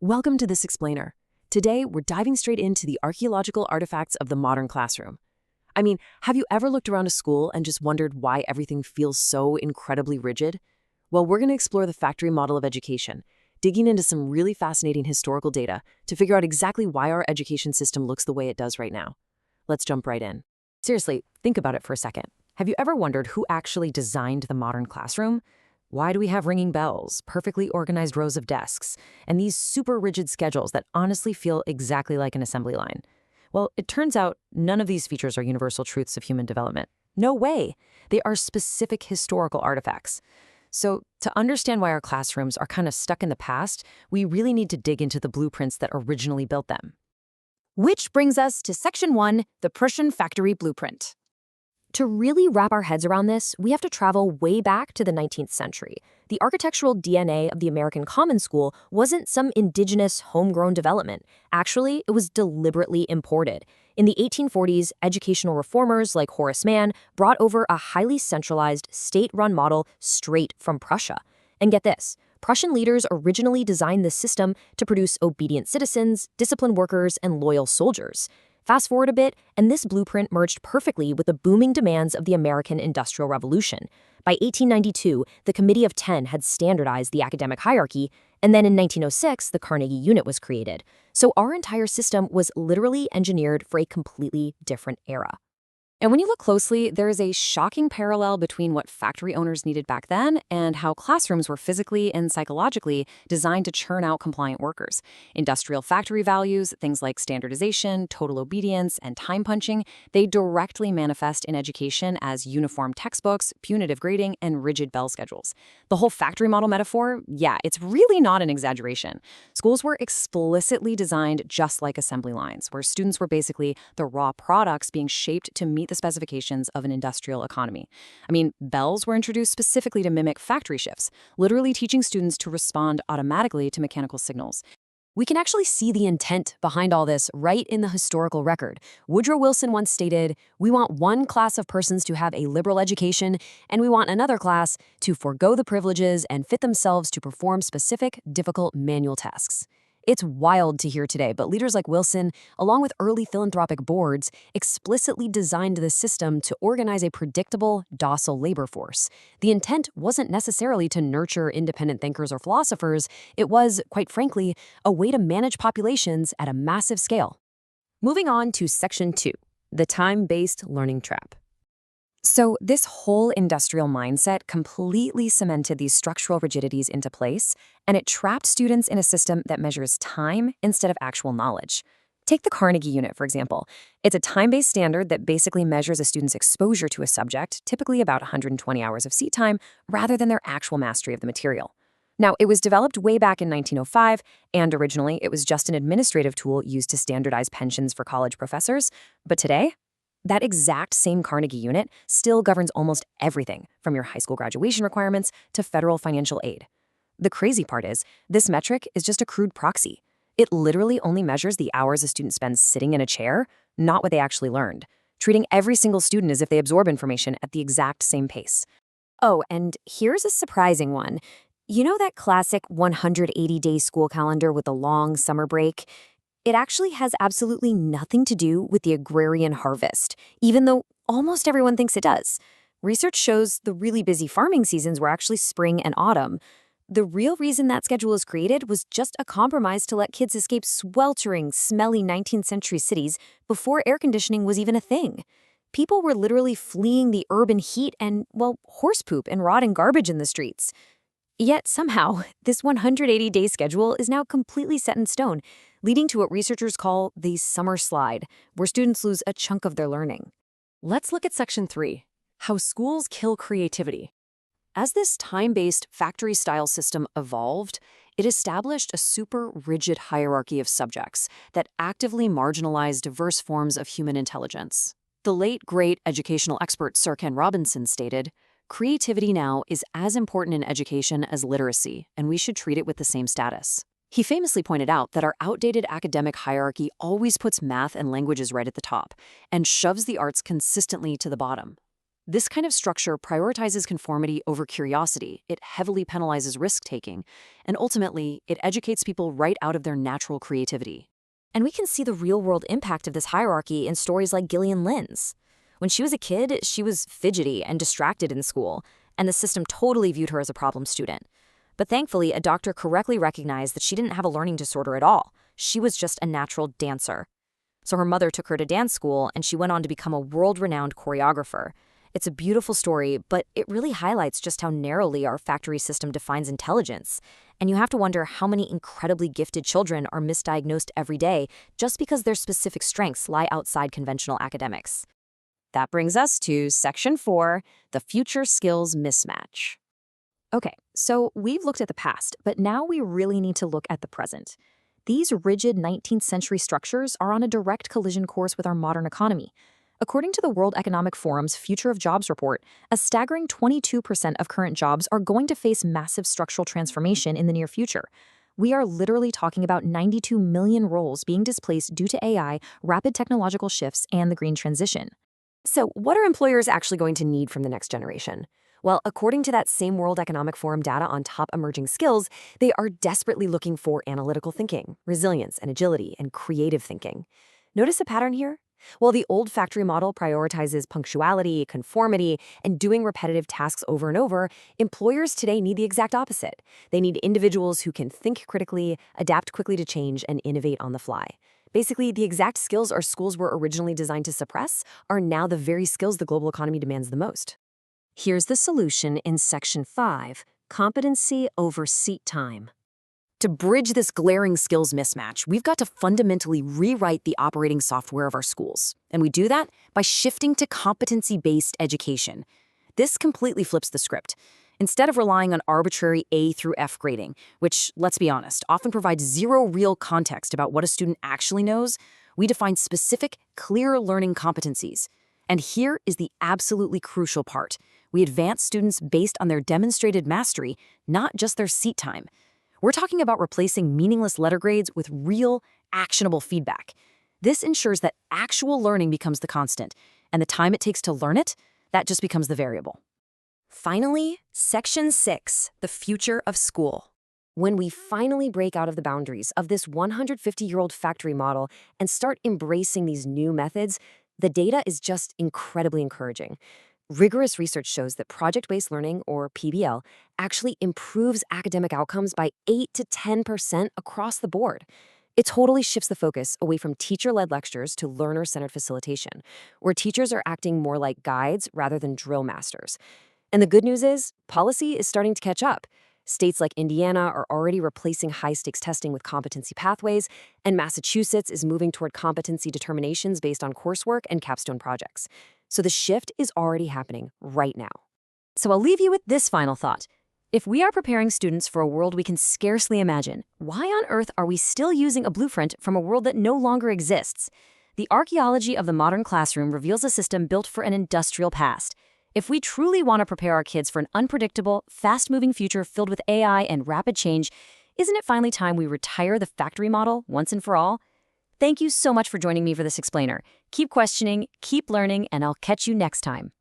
Welcome to This Explainer. Today, we're diving straight into the archaeological artifacts of the modern classroom. Have you ever looked around a school and just wondered why everything feels so incredibly rigid? Well, we're going to explore the factory model of education, digging into some really fascinating historical data to figure out exactly why our education system looks the way it does right now. Let's jump right in. Seriously, think about it for a second. Have you ever wondered who actually designed the modern classroom? Why do we have ringing bells, perfectly organized rows of desks, and these super rigid schedules that honestly feel exactly like an assembly line? Well, it turns out none of these features are universal truths of human development. No way! They are specific historical artifacts. So, to understand why our classrooms are kind of stuck in the past, we really need to dig into the blueprints that originally built them. Which brings us to Section 1, the Prussian factory blueprint. To really wrap our heads around this, we have to travel way back to the 19th century. The architectural DNA of the American Common School wasn't some indigenous, homegrown development. Actually, it was deliberately imported. In the 1840s, educational reformers like Horace Mann brought over a highly centralized, state-run model straight from Prussia. And get this, Prussian leaders originally designed this system to produce obedient citizens, disciplined workers, and loyal soldiers. Fast forward a bit, and this blueprint merged perfectly with the booming demands of the American Industrial Revolution. By 1892, the Committee of 10 had standardized the academic hierarchy, and then in 1906, the Carnegie unit was created. So our entire system was literally engineered for a completely different era. And when you look closely, there is a shocking parallel between what factory owners needed back then and how classrooms were physically and psychologically designed to churn out compliant workers. Industrial factory values, things like standardization, total obedience, and time punching, they directly manifest in education as uniform textbooks, punitive grading, and rigid bell schedules. The whole factory model metaphor, yeah, it's really not an exaggeration. Schools were explicitly designed just like assembly lines, where students were basically the raw products being shaped to meet the specifications of an industrial economy. Bells were introduced specifically to mimic factory shifts, literally teaching students to respond automatically to mechanical signals. We can actually see the intent behind all this right in the historical record. Woodrow Wilson once stated, "We want one class of persons to have a liberal education, and we want another class to forego the privileges and fit themselves to perform specific, difficult manual tasks." It's wild to hear today, but leaders like Wilson, along with early philanthropic boards, explicitly designed the system to organize a predictable, docile labor force. The intent wasn't necessarily to nurture independent thinkers or philosophers. It was, quite frankly, a way to manage populations at a massive scale. Moving on to Section 2, the time-based learning trap. So this whole industrial mindset completely cemented these structural rigidities into place, and it trapped students in a system that measures time instead of actual knowledge. Take the Carnegie unit, for example. It's a time-based standard that basically measures a student's exposure to a subject, typically about 120 hours of seat time, rather than their actual mastery of the material. Now, it was developed way back in 1905, and originally it was just an administrative tool used to standardize pensions for college professors. But today, that exact same Carnegie unit still governs almost everything, from your high school graduation requirements to federal financial aid. The crazy part is, this metric is just a crude proxy. It literally only measures the hours a student spends sitting in a chair, not what they actually learned, treating every single student as if they absorb information at the exact same pace. Oh, and here's a surprising one. You know that classic 180-day school calendar with a long summer break? It actually has absolutely nothing to do with the agrarian harvest, even though almost everyone thinks it does. Research shows the really busy farming seasons were actually spring and autumn. The real reason that schedule was created was just a compromise to let kids escape sweltering, smelly 19th century cities before air conditioning was even a thing. People were literally fleeing the urban heat and, well, horse poop and rotting garbage in the streets. Yet somehow, this 180-day schedule is now completely set in stone, leading to what researchers call the summer slide, where students lose a chunk of their learning. Let's look at Section 3, how schools kill creativity. As this time-based factory-style system evolved, it established a super rigid hierarchy of subjects that actively marginalized diverse forms of human intelligence. The late, great educational expert Sir Ken Robinson stated, "Creativity now is as important in education as literacy, and we should treat it with the same status." He famously pointed out that our outdated academic hierarchy always puts math and languages right at the top and shoves the arts consistently to the bottom. This kind of structure prioritizes conformity over curiosity, it heavily penalizes risk-taking, and ultimately, it educates people right out of their natural creativity. And we can see the real-world impact of this hierarchy in stories like Gillian Lynn's. When she was a kid, she was fidgety and distracted in school, and the system totally viewed her as a problem student. But thankfully, a doctor correctly recognized that she didn't have a learning disorder at all. She was just a natural dancer. So her mother took her to dance school, and she went on to become a world-renowned choreographer. It's a beautiful story, but it really highlights just how narrowly our factory system defines intelligence. And you have to wonder how many incredibly gifted children are misdiagnosed every day just because their specific strengths lie outside conventional academics. That brings us to Section 4, the future skills mismatch. Okay, so we've looked at the past, but now we really need to look at the present. These rigid 19th century structures are on a direct collision course with our modern economy. According to the World Economic Forum's Future of Jobs report, a staggering 22% of current jobs are going to face massive structural transformation in the near future. We are literally talking about 92 million roles being displaced due to AI, rapid technological shifts, and the green transition. So, what are employers actually going to need from the next generation? Well, according to that same World Economic Forum data on top emerging skills, they are desperately looking for analytical thinking, resilience and agility, and creative thinking. Notice a pattern here? While the old factory model prioritizes punctuality, conformity, and doing repetitive tasks over and over, employers today need the exact opposite. They need individuals who can think critically, adapt quickly to change, and innovate on the fly. Basically, the exact skills our schools were originally designed to suppress are now the very skills the global economy demands the most. Here's the solution in Section 5, competency over seat time. To bridge this glaring skills mismatch, we've got to fundamentally rewrite the operating software of our schools. And we do that by shifting to competency-based education. This completely flips the script. Instead of relying on arbitrary A through F grading, which, let's be honest, often provides zero real context about what a student actually knows, we define specific, clear learning competencies. And here is the absolutely crucial part. We advance students based on their demonstrated mastery, not just their seat time. We're talking about replacing meaningless letter grades with real, actionable feedback. This ensures that actual learning becomes the constant, and the time it takes to learn it, that just becomes the variable. Finally, Section 6, the future of school. When we finally break out of the boundaries of this 150-year-old factory model and start embracing these new methods, the data is just incredibly encouraging. Rigorous research shows that project-based learning, or PBL, actually improves academic outcomes by 8 to 10% across the board. It totally shifts the focus away from teacher-led lectures to learner-centered facilitation, where teachers are acting more like guides rather than drill masters. And the good news is, policy is starting to catch up. States like Indiana are already replacing high-stakes testing with competency pathways, and Massachusetts is moving toward competency determinations based on coursework and capstone projects. So the shift is already happening right now. So I'll leave you with this final thought. If we are preparing students for a world we can scarcely imagine, why on earth are we still using a blueprint from a world that no longer exists? The archaeology of the modern classroom reveals a system built for an industrial past. If we truly want to prepare our kids for an unpredictable, fast-moving future filled with AI and rapid change, isn't it finally time we retire the factory model once and for all? Thank you so much for joining me for this explainer. Keep questioning, keep learning, and I'll catch you next time.